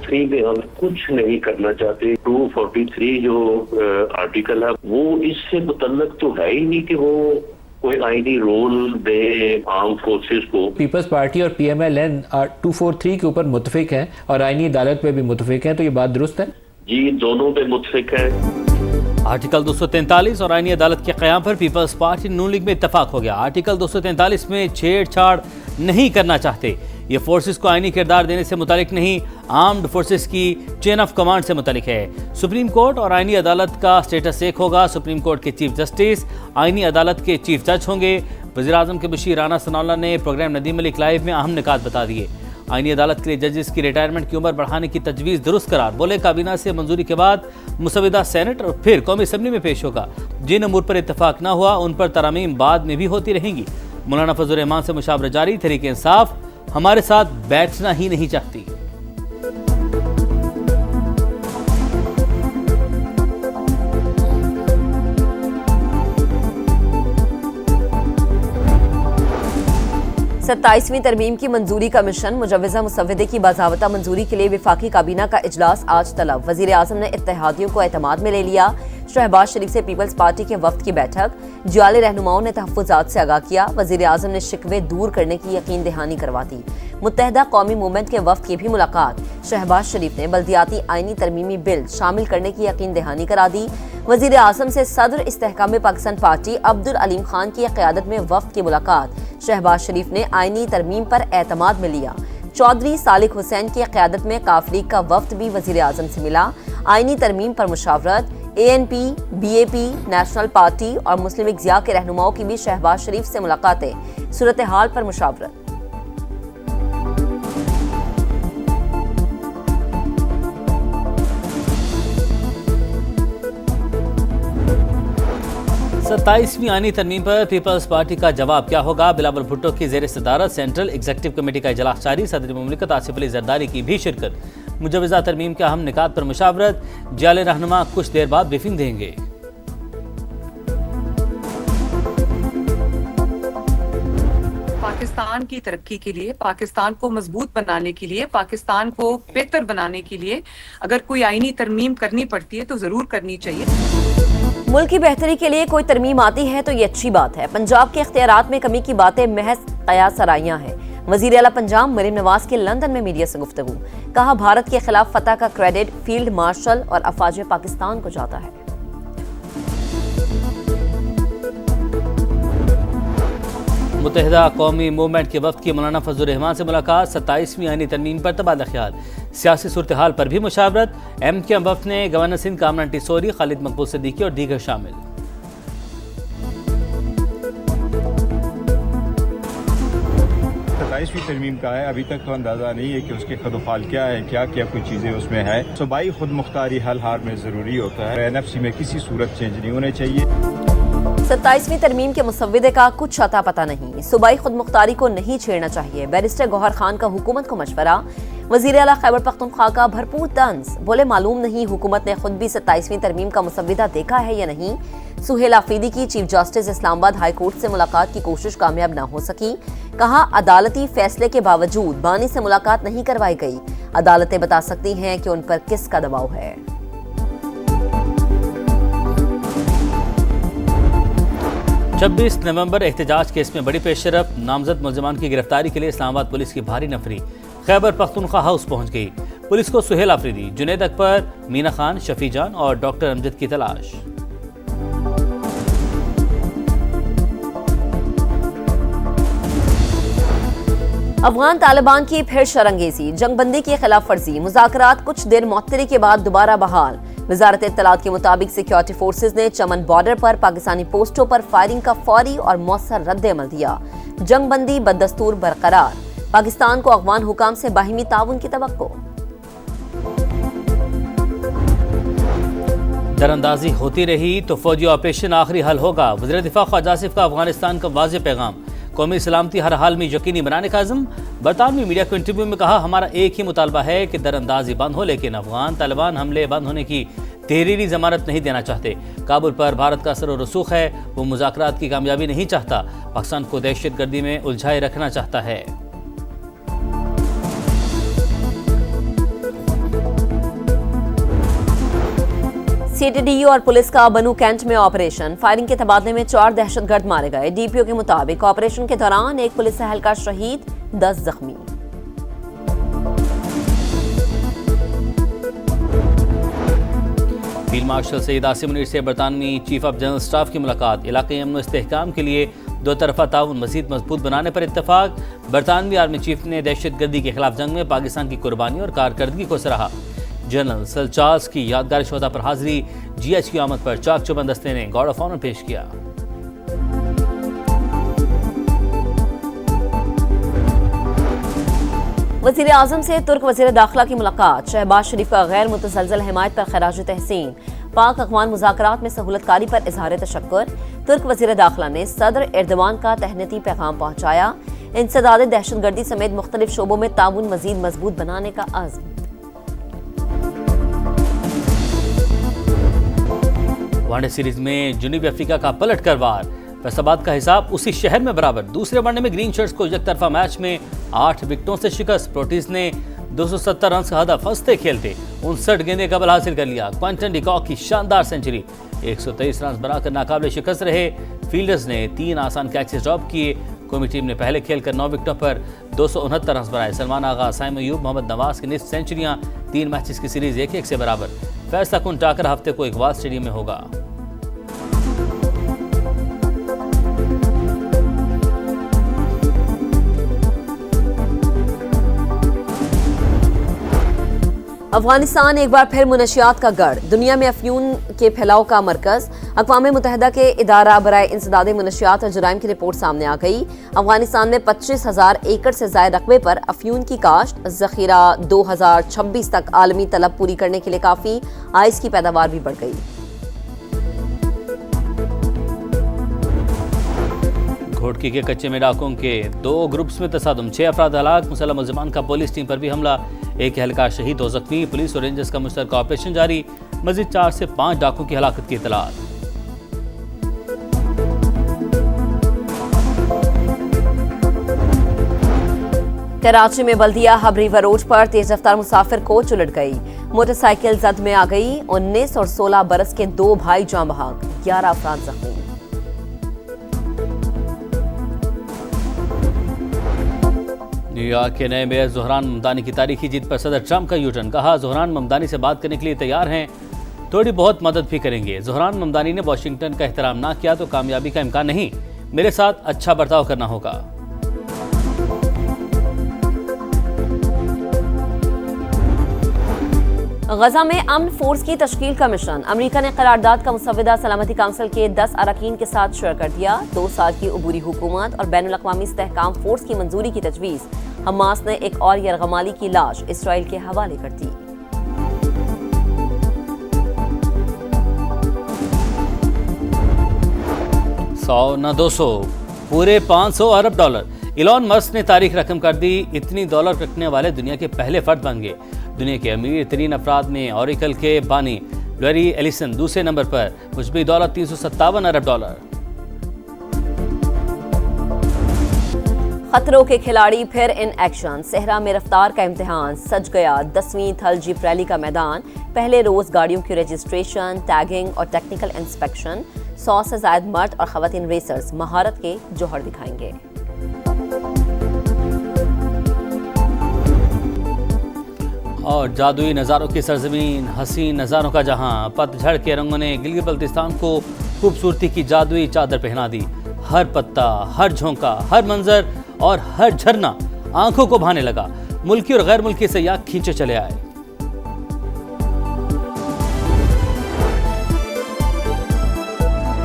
243 में हम कुछ नहीं करना चाहते। 243 जो आर्टिकल है वो इससे मुतल्लक तो है ही नहीं कि वो कोई आईनी रोल दे आर्म फोर्सेस को। पीपल्स पार्टी और PMLN 243 के ऊपर मुतफिक हैं और आईनी अदालत पे भी मुतफिक हैं, तो ये बात दुरुस्त है? जी, दोनों पे मुतफिक है। आर्टिकल 243 और आईनी अदालत के क़याम पर पीपल्स पार्टी नून लीग में इत्तफाक हो गया। आर्टिकल 243 में छेड़छाड़ नहीं करना चाहते। ये फोर्सेस को आईनी किरदार देने से मुतालिक नहीं, आर्म्ड फोर्सेस की चेन ऑफ कमांड से मुतालिक है। सुप्रीम कोर्ट और आईनी अदालत का स्टेटस एक होगा। सुप्रीम कोर्ट के चीफ जस्टिस आईनी अदालत के चीफ जज होंगे। वज़ीर-ए-आज़म के मुशीर राना सनाउल्लाह ने प्रोग्राम नदीम मलिक लाइव में अहम निकात बता दिए। आईनी अदालत के लिए जजेस की रिटायरमेंट की उम्र बढ़ाने की तजवीज़ दुरुस्त करार। बोले काबीना से मंजूरी के बाद मुसविदा सेनेट और फिर कौमी असम्बली में पेश होगा। जिन अमूर पर इत्तफाक ना हुआ उन पर तरमीम बाद में भी होती रहेंगी। मौलाना फजल रहमान से मुशावरा जारी। तहरीक इंसाफ हमारे साथ बैठना ही नहीं चाहती। सत्ताईसवीं तरमीम की मंजूरी का मिशन मुजव्वज़ा मुसव्वदे की बाज़ाबता मंजूरी के लिए विफाकी काबीना का इजलास आज तलब। वज़ीर आज़म ने इत्तेहादियों को एतमाद में ले लिया। शहबाज शरीफ से पीपल्स पार्टी के वफ्द की बैठक। जाले रहनुमाओं ने तहफ़्फ़ुज़ात से आगाह किया। वज़ीर आज़म ने शिकवे दूर करने की यकीन दहानी करवा दी। मुत्तहदा कौमी मूवमेंट के वफ्द की भी मुलाकात। शहबाज शरीफ ने बल्दियाती आईनी तरमीमी बिल शामिल करने की यकीन दहानी करा दी। वज़ीर आज़म से सदर इस्तेहकाम पाकिस्तान पार्टी अब्दुल अलीम खान की क़यादत में वफ्द की मुलाकात। शहबाज शरीफ ने आईनी तरमीम पर एतमाद में लिया। चौधरी सालिक हुसैन की क़यादत में काफ लीग का वफ्द भी वज़ीर आज़म से मिला। आईनी तरमीम पर मुशावरत। ANP, BAP, नेशनल पार्टी और मुस्लिम लीग ज़िया के रहनुमाओं की भी शहबाज शरीफ से मुलाकातें। सूरत हाल पर मुशावरत। सत्ताईसवीं आईनी तरमीम पर पीपल्स पार्टी का जवाब क्या होगा? बिलावल भुट्टो की ज़ेर सदारत सेंट्रल एग्जीक्यूटिव कमेटी का इजलास जारी। सदर मुमलिकत आसिफ अली जरदारी की भी शिरकत। मुजव्वज़ा तरमीम के अहम निकात पर मुशावरत। जाले रहनुमा कुछ देर बाद ब्रीफिंग देंगे। पाकिस्तान की तरक्की के लिए, पाकिस्तान को मजबूत बनाने के लिए, पाकिस्तान को बेहतर बनाने के लिए अगर कोई आईनी तरमीम करनी पड़ती है तो जरूर करनी चाहिए। मुल्क की बेहतरी के लिए कोई तरमीम आती है तो ये अच्छी बात है। पंजाब के इख्तियारात में कमी की बातें महज कयास सराइयां हैं। वज़ीर आला पंजाब मरीम नवाज की लंदन में मीडिया से गुफ्तगू। कहा भारत के खिलाफ फतह का क्रेडिट फील्ड मार्शल और अफवाज पाकिस्तान को जाता है। मुत्तहिदा कौमी मूवमेंट के वफ्द की मौलाना फजल रहमान से मुलाकात। 27वीं आईनी तरमीम पर तबादला ख्याल। सियासी सूरत हाल पर भी मुशावरत। MKM वफ्द ने गवर्नर सिंध कामरान टिसोरी, खालिद मकबूल सिद्दीकी और दीगर शामिल। 27वीं तरमीम का है, अभी तक तो अंदाज़ा नहीं है कि उसके खदोफाल क्या है, क्या क्या कुछ चीज़ें उसमें है। सूबाई खुद मुख्तारी हल हार में ज़रूरी होता है। NFC में किसी सूरत चेंज नहीं होने चाहिए। 27वीं तरमीम के मुसव्विदे का कुछ अता पता नहीं। सूबाई खुद मुख्तारी को नहीं छेड़ना चाहिए। बैरिस्टर गौहर खान का हुकूमत को मशवरा। वज़ीर आला खैबर पख्तूनख्वा का भरपूर तंज। बोले मालूम नहीं हुकूमत ने खुद भी 27वीं तरमीम का मुसव्विदा देखा है या नहीं। सुहेल आफरीदी की chief justice Islamabad high court से मुलाकात की कोशिश कामयाब न हो सकी। कहा अदालती फैसले के बावजूद बानी से मुलाकात नहीं करवाई गई। अदालतें बता सकती हैं कि उन पर किसका दबाव है। 26 नवंबर एहतजाज केस में बड़ी पेशरफ। नामजद मुलजमान की गिरफ्तारी के लिए इस्लामाबाद पुलिस की भारी नफरी खैबर पख्तूनख्वा हाउस पहुंच गई। पुलिस को सुहेल आफरीदी, जुनैद अकबर, मीना खान, शफी जान और डॉक्टर अमजद की तलाश। अफगान तालिबान की फिर शरंगेजी। जंगबंदी की खिलाफ वर्जी। मुज़ाकरात कुछ देर मुअत्तली के बाद दोबारा बहाल। वजारत इत्तलात के मुताबिक सिक्योरिटी फोर्सेज ने चमन बॉर्डर पर पाकिस्तानी पोस्टों पर फायरिंग का फौरी और मौसर रद्द अमल दिया। जंगबंदी बदस्तूर बरकरार। पाकिस्तान को अफगान हुकाम से बाहिमी ताउन की तवक्को। दरअंदाजी होती रही तो फौजी ऑपरेशन आखिरी हल होगा। वज़ीर दिफा ख्वाजा आसिफ का अफगानिस्तान का वाज़ेह पैगाम। कौमी सलामती हर हाल में यकीनी बनाने का अज़्म। बरतानवी मीडिया को इंटरव्यू में कहा हमारा एक ही मुतालबा है कि दरअंदाजी बंद हो, लेकिन अफगान तालिबान हमले बंद होने की तहरीरी जमानत नहीं देना चाहते। काबुल पर भारत का असर और रसूख है। वो मुज़ाकरात की कामयाबी नहीं चाहता। पाकिस्तान को दहशतगर्दी में उलझाए रखना चाहता है। सीएटीडीयू और पुलिस का बनू कैंट में ऑपरेशन। फायरिंग के तबादले में 4 दहशतगर्द मारे गए। डीपीओ के मुताबिक ऑपरेशन के दौरान एक पुलिस एहलकार शहीद, 10 जख्मी। फील्ड मार्शल सईद आसिम मुनीर से बरतानवी चीफ ऑफ जनरल स्टाफ की मुलाकात। इलाके अमन इस्तेहकाम के लिए दो तरफा ताउन मजीद मजबूत बनाने पर इत्तफाक। बरतानवी आर्मी चीफ ने दहशतगर्दी के खिलाफ जंग में पाकिस्तान की कुर्बानी और कारकर्दगी को सराहा। जनरल सर चार्ल्स की यादगार शोधा पर हाजिरी। जीएच की आमद पर चाक चौबंद दस्ते ने गार्ड ऑफ ऑनर पेश किया। वज़ीर आज़म से तुर्क वज़ीर दाखिला की मुलाकात। शहबाज शरीफ का गैर मुतसलसल हिमायत पर खराज तहसीन। पाक अफ़गान मुज़ाकरात में सहूलतकारी पर इजहार तशक्कुर। तुर्क वज़ीर दाखिला ने सदर एर्दवान का तहनीती पैगाम पहुँचाया। इंसदाद दहशतगर्दी समेत मुख्तलिफ शोबों में ताउन मज़ीद मजबूत बनाने का आज़म। वनडे सीरीज में जनूबी अफ्रीका का पलट कर वार। फैसलाबाद का हिसाब उसी शहर में बराबर। दूसरे वनडे में ग्रीन शर्ट्स को एक तरफा मैच में 8 विकेटों से शिकस्त। प्रोटीज ने 270 रन का हदफ फंसते खेलते 59 गेंदें कबल हासिल कर लिया। क्विंटन डिकॉक की शानदार सेंचुरी। 123 रन बनाकर नाकाबिले शिकस्त रहे। फील्डर्स ने 3 आसान कैचेस ड्रॉप किए। कौमी टीम ने पहले खेलकर 9 विकेटों पर 269 रन बनाए। सलमान आगा, साइम अयूब, मोहम्मद नवाज की निस्फ सेंचुरियां। 3 मैचेस की सीरीज 1-1 से बराबर। फैसला कुन टाकर हफ्ते को इकबाल स्टेडियम में होगा। अफगानिस्तान एक बार फिर मुनशियात का गढ़। दुनिया में अफयून के फैलाव का मरकज। अक़वाम मुत्तहिदा के इदारा बराए इंसदाद मुनशियात और जुराइम की रिपोर्ट सामने आ गई। अफगानिस्तान में 25,000 एकड़ से ज़ायद रकबे पर अफयून की काश्त। ज़ख़ीरा 2026 तक आलमी तलब पूरी करने के लिए काफ़ी। आइस की पैदावार भी बढ़ गई। घोटकी के कच्चे में डाकुओं के 2 ग्रुप्स में तसादुम। 6 अफराद हलाक। मुसल्लम मुल्ज़िमान का पुलिस टीम पर भी हमला। एक एहलकार शहीद, 2 जख्मी। पुलिस और रेंजर्स का मुश्तरका ऑपरेशन जारी। मजीद 4 से 5 डाकुओं की हलाकत की इतलात। कराची में बल्दिया हब रिवर रोड पर तेज रफ्तार मुसाफिर कोच उलट गई। मोटरसाइकिल जद में आ गई। 19 और 16 बरस के 2 भाई जान बहक, 11 अफराद जख्मी। न्यूयॉर्क के नए मेयर ज़ोहरान ममदानी की तारीखी जीत पर सदर ट्रंप का यूटर्न। कहा, ज़ोहरान ममदानी से बात करने के लिए तैयार हैं, थोड़ी बहुत मदद भी करेंगे। ज़ोहरान ममदानी ने वाशिंगटन का एहतराम ना किया तो कामयाबी का इम्कान नहीं। मेरे साथ अच्छा बर्ताव करना होगा। गजा में अमन फोर्स की तश्कील का मिशन। अमेरिका ने करारदाद का मुसव्वदा सलामती काउंसिल के 10 अरकान के साथ शेयर कर दिया। 2 साल की अबूरी हुकूमत और बैनुल अक़वामी इस्तेहकाम फोर्स की मंजूरी की तजवीज़। हमास ने एक और यरगमाली की लाश इसराइल के हवाले कर दी। $100 न 200 पूरे $500 अरब। इलॉन मस्क ने तारीख रकम कर दी। इतनी डॉलर रखने वाले दुनिया के पहले फर्द बन गए। दुनिया के अमीर तरीन अफराद में ऑरिकल के बानी लैरी एलिसन दूसरे नंबर पर, मुजबी दौलत $357 अरब। खतरों के खिलाड़ी फिर इन एक्शन। सहरा में रफ्तार का इम्तिहान। सज गया 10वीं थल जीप रैली का मैदान। पहले रोज गाड़ियों की रजिस्ट्रेशन, टैगिंग और टेक्निकल इंस्पेक्शन। 100 से ज्यादा मर्द और खवातीन रेसर्स महारत के जौहर दिखाएंगे। और जादुई नज़ारों की सरजमीन, हसीन नज़ारों का जहां। पतझड़ के रंगों ने गिलगित बल्तिस्तान को खूबसूरती की जादुई चादर पहना दी। हर पत्ता, हर झोंका, हर मंजर और हर झरना आंखों को भाने लगा। मुल्की और गैर मुल्की सयाह खींचे चले आए।